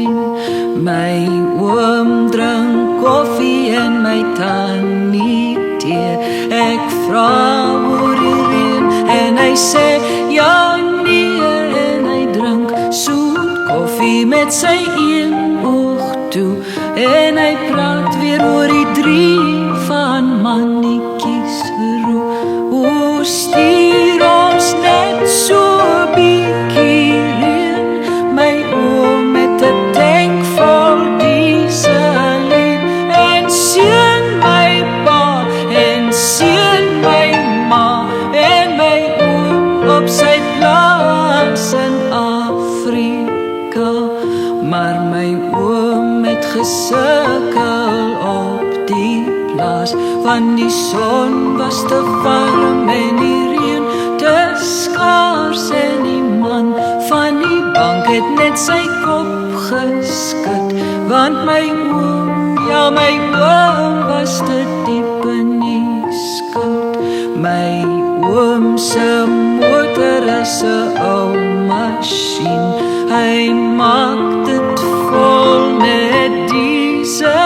16. My oom drink koffie en my tannie tee. Ek vra oor die reën en hy sê ja nee, en hy drink soet koffie met sy een oog toe. En hy praat weer oor die 3 van mannetjies roe. O, stuur ons net so 'n bietjie reën, my oom met 'n tank vol diesel en seën my pa en seën my ma en my oom op sy plaas in Afrika. Maar my oom het gesukkel op die plaas, want die son was te warm en die reën te skaars en die man van die bank het net sy kop geskud, want my oom, ja my oom was te diep in die skuld. My oom se motor is 'n ou masjien, hy maak dit vol met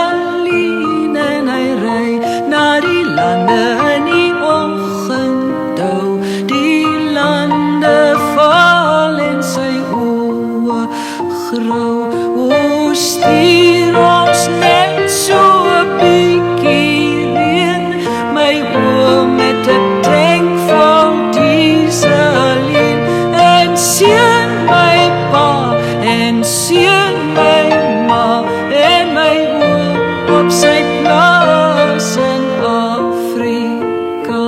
dieselien en hy ry na die lande in die oggenddou, die lande val en sy oë grou. O, stuur ons net so 'n bietjie reën, my oom met 'n tank vol dieselien en seën my pa en seën my ma en my oom op sy plaas in Afrika.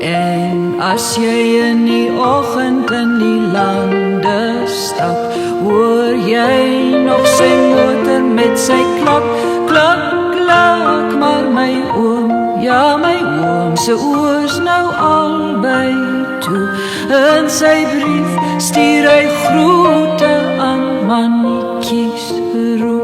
En as jy in die oggend in die lande stap, hoor jy nog sy motor met sy klap, klap, klak. Maar my oom, ja my oom se oors nou albei toe. In sy brief stuur hy groete aan mannetjies roe.